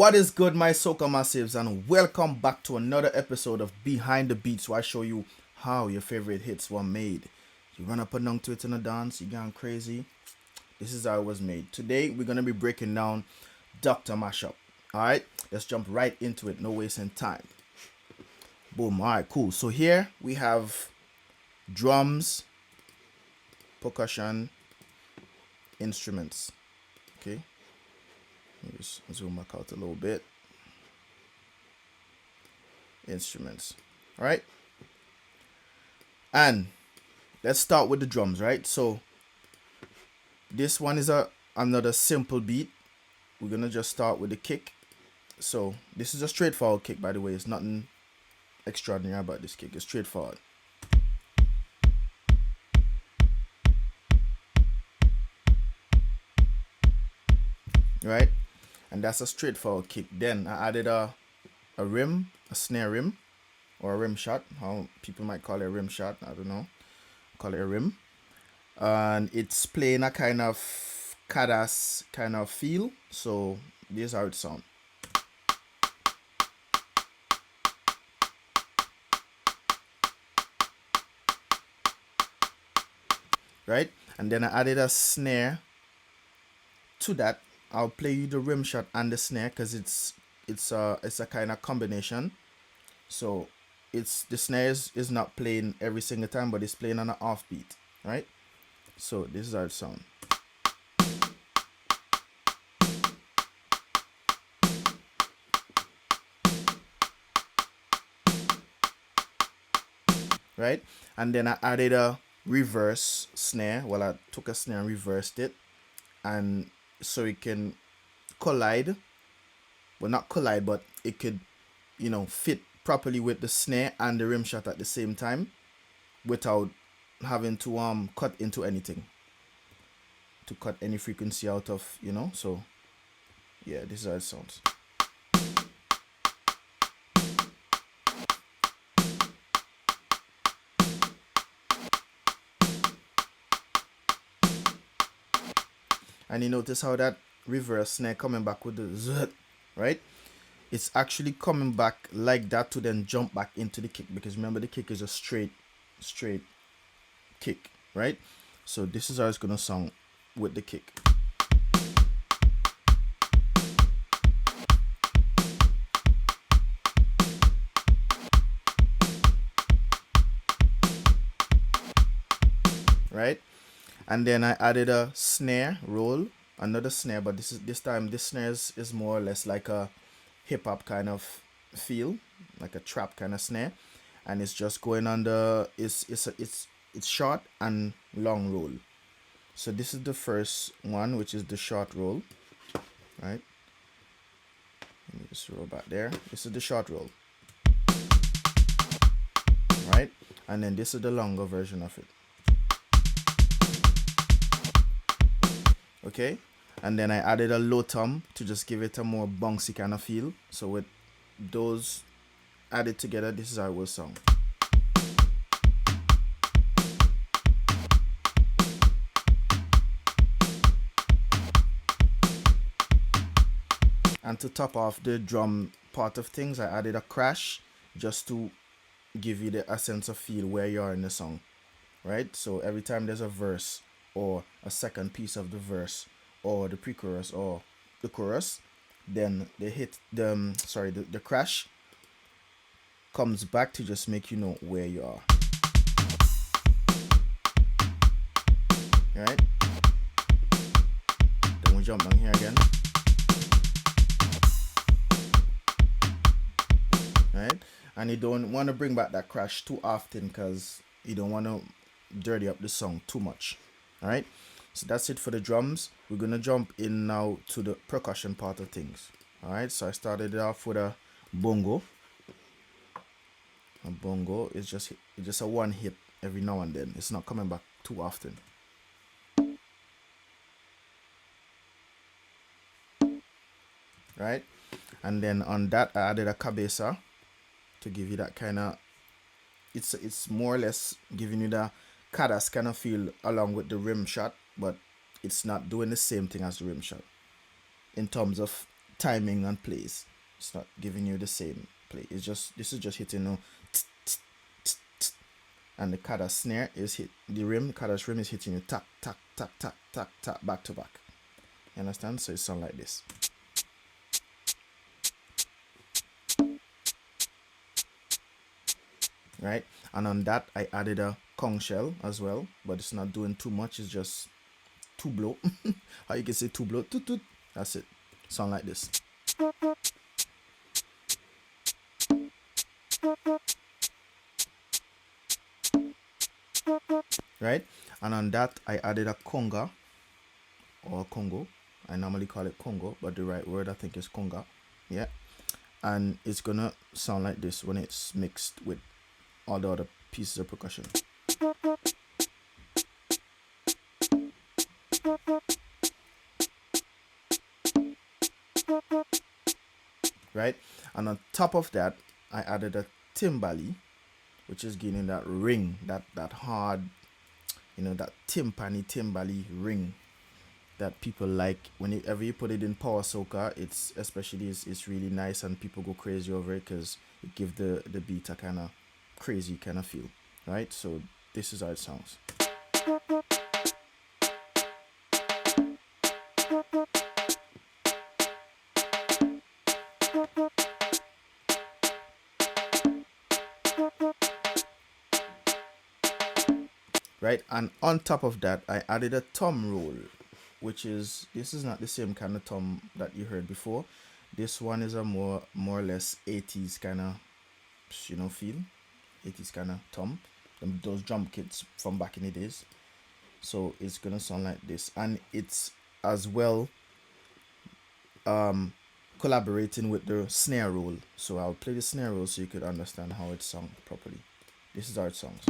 What is good, my soca massives, and welcome back to another episode of Behind the Beats, where I show you how your favorite hits were made. You run up and down to it in a dance, you gone crazy. This is how it was made. Today we're gonna be breaking down Dr. Mashup. Alright, let's jump right into it, no wasting time. Boom, alright, cool. So here we have drums, percussion, instruments. Okay. Let me just zoom back out a little bit. Instruments. Alright. And let's start with the drums, right? So this one is another simple beat. We're gonna just start with the kick. So this is a straightforward kick, by the way. It's nothing extraordinary about this kick. It's straightforward. Right? And that's a straightforward kick. Then I added a rim, a snare rim, or a rim shot. How people might call it a rim shot, I don't know. Call it a rim. And it's playing a kind of Kadas kind of feel. So this is how it sounds. Right? And then I added a snare to that. I'll play you the rim shot and the snare because it's a kind of combination. So it's the snare is not playing every single time, but it's playing on an offbeat, right? So this is how it sounds. Right? And then I added a reverse snare. Well, I took a snare and reversed it, and so it can collide. Well, not collide, but it could, fit properly with the snare and the rim shot at the same time without having to cut into anything, to cut any frequency out of, so yeah, this is how it sounds. And you notice how that reverse snare coming back with the zzz, right? It's actually coming back like that to then jump back into the kick, because remember the kick is a straight kick, right? So this is how it's gonna sound with the kick. Right? And then I added a snare roll, another snare, but this time this snare is more or less like a hip hop kind of feel, like a trap kind of snare, and it's just going on the it's short and long roll. So this is the first one, which is the short roll, right? Let me just roll back there. This is the short roll, right? And then this is the longer version of it. Okay, and then I added a low tom to just give it a more bouncy kind of feel. So with those added together, this is how it will sound. And to top off the drum part of things, I added a crash just to give you a sense of feel where you are in the song, right? So every time there's a verse or a second piece of the verse or the pre-chorus or the chorus, then the crash comes back to just make you know where you are. Alright? Then we jump down here again. Right? And you don't want to bring back that crash too often because you don't want to dirty up the song too much. Alright, so that's it for the drums. We're gonna jump in now to the percussion part of things. Alright, so I started it off with a bongo. A bongo is just a one hit every now and then. It's not coming back too often. Right, and then on that I added a cabeza to give you that kind of. It's more or less giving you the Kadas kind of feel along with the rim shot, but it's not doing the same thing as the rim shot in terms of timing and plays. It's not giving you the same play. It's just, this is just hitting you, and the kada snare is hit, the rim, kada's rim is hitting you tack, tack, tack, tack, tack, tack, back to back. You understand? So it sounds like this. Right? And on that, I added a conch shell as well, but it's not doing too much. It's just two blow. How you can say two blow? Toot, toot. That's it. Sound like this. Right? And on that, I added a conga or Congo. I normally call it Congo, but the right word I think is conga. Yeah. And it's gonna sound like this when it's mixed with all the other pieces of percussion. Right? And on top of that, I added a timbali, which is giving that ring, that hard, you know, that timbali ring that people like. Whenever you put it in power soca, it's especially it's really nice, and people go crazy over it because it gives the beat a kind of crazy kind of feel. Right? So this is how it sounds. Right? And on top of that, I added a tom roll, which is, this is not the same kind of tom that you heard before. This one is a more or less 80s kind of, you know, feel. 80s kind of tom. Those drum kits from back in the days. So it's gonna sound like this, and it's as well collaborating with the snare roll. So I'll play the snare roll so you could understand how it sounds properly. This is how it sounds.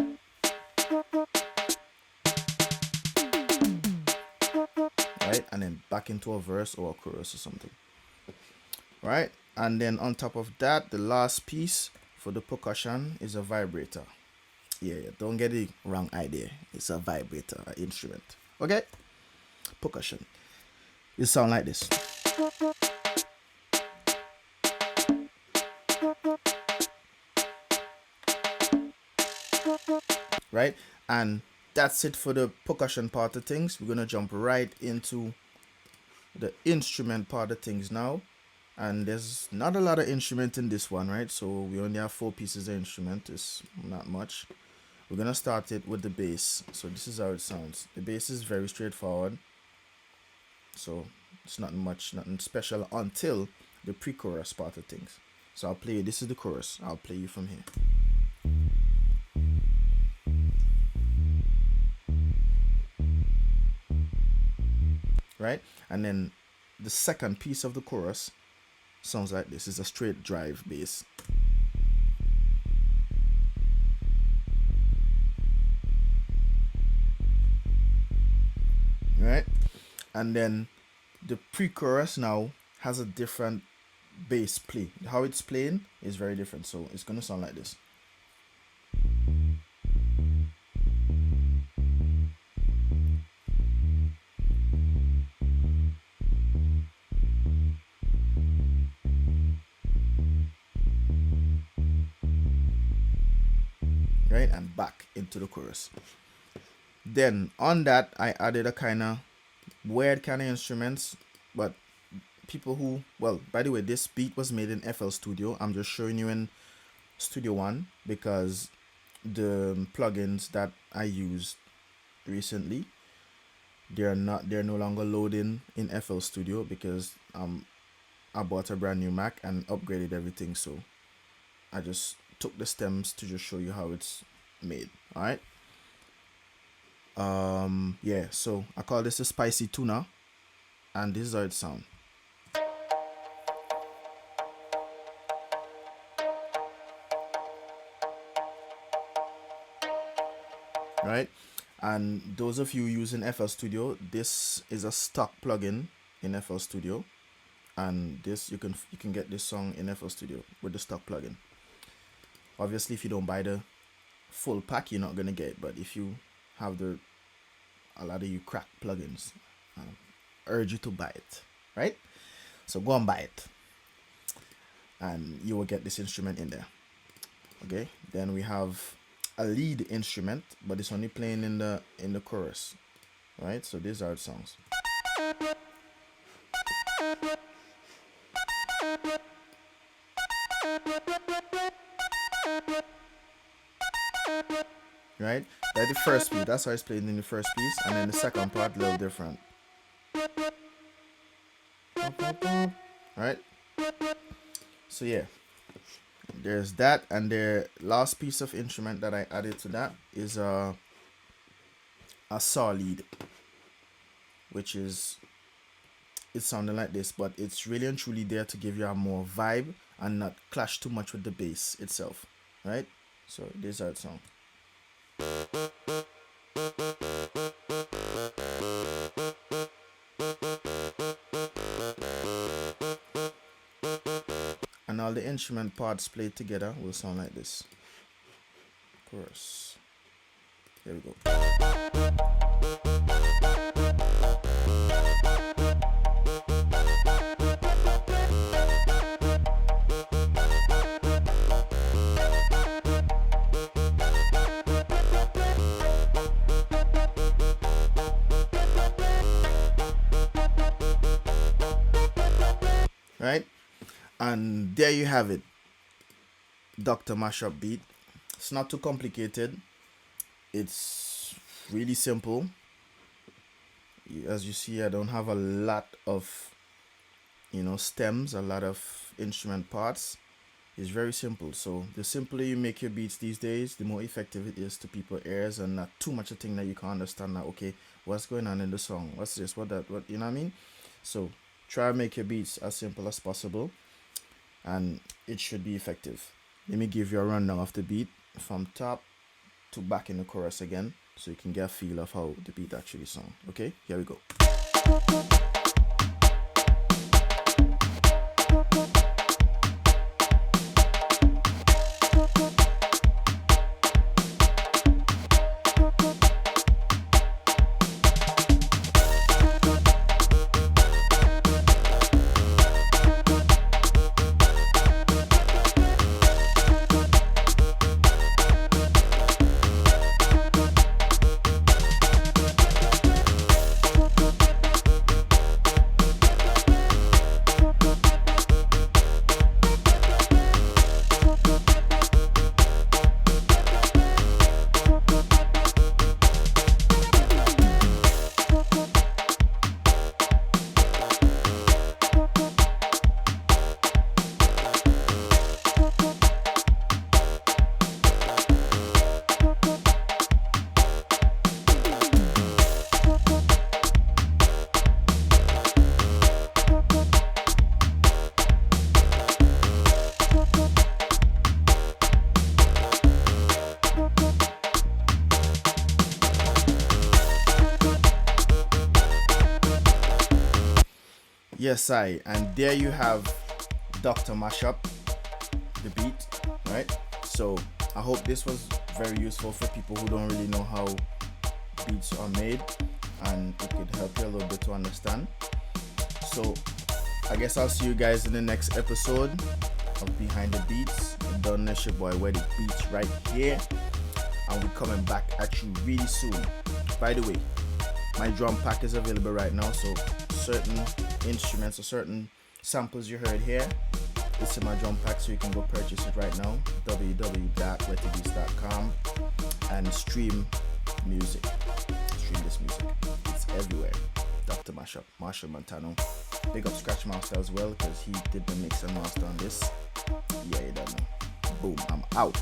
Right? And then back into a verse or a chorus or something. Right? And then on top of that, the last piece for the percussion is a vibrator. Yeah, don't get the wrong idea. It's a vibrator, an instrument. Okay? Percussion. It sounds like this. Right? And that's it for the percussion part of things. We're gonna jump right into the instrument part of things now. And there's not a lot of instrument in this one, right? So we only have 4 pieces of instrument. It's not much. We're gonna start it with the bass. So this is how it sounds. The bass is very straightforward. So it's not much, nothing special until the pre-chorus part of things. So I'll play, this is the chorus. I'll play you from here. Right? And then the second piece of the chorus sounds like this. It's a straight drive bass. Right? And then the pre-chorus now has a different bass play. How it's playing is very different. So it's gonna sound like this. Right? And back into the chorus. Then on that, I added a kind of weird kind of instruments, but people who, well, by the way, this beat was made in FL Studio. I'm just showing you in Studio One because the plugins that I used recently, they're no longer loading in FL Studio because I bought a brand new Mac and upgraded everything. So I just took the stems to just show you how it's made. All right. Yeah, so I call this a spicy tuna, and this is how it sounds. Right? And those of you using FL Studio, this is a stock plugin in FL Studio, and this you can get this song in FL Studio with the stock plugin. Obviously, if you don't buy the full pack, you're not gonna get it, but if you have a lot of you crack plugins, urge you to buy it, right? So go and buy it, and you will get this instrument in there. Okay, then we have a lead instrument, but it's only playing in the chorus, right? So these are the songs. Right, that's the first piece. That's how it's played in the first piece, and then the second part a little different. Right, so yeah, there's that. And the last piece of instrument that I added to that is a saw lead, which is, it's sounding like this, but it's really and truly there to give you a more vibe and not clash too much with the bass itself, right? So these are the songs. And all the instrument parts played together will sound like this. Chorus. Here we go. Right, and there you have it, Dr. Mashup beat. It's not too complicated, it's really simple. As you see, I don't have a lot of, stems, a lot of instrument parts. It's very simple. So the simpler you make your beats these days, the more effective it is to people's ears, and not too much a thing that you can't understand. That, okay, what's going on in the song, what's this, what that, what, you know what I mean? So try to make your beats as simple as possible, and it should be effective. Let me give you a rundown of the beat from top to back in the chorus again, so you can get a feel of how the beat actually sounds. Okay, here we go. Yes, and there you have Dr. Mashup, the beat, right? So I hope this was very useful for people who don't really know how beats are made, and it could help you a little bit to understand. So I guess I'll see you guys in the next episode of Behind the Beats. Done, it's your boy Wetty Beatz right here, and we're coming back at you really soon. By the way, my drum pack is available right now, so certain instruments or certain samples you heard here, it's in my drum pack, so you can go purchase it right now. www.wettybeatz.com, and stream music. Stream this music. It's everywhere. Dr. Mashup, Marshall Montano. Big up Scratch Master as well, because he did the mix and master on this. Yeah, you don't know. Boom, I'm out.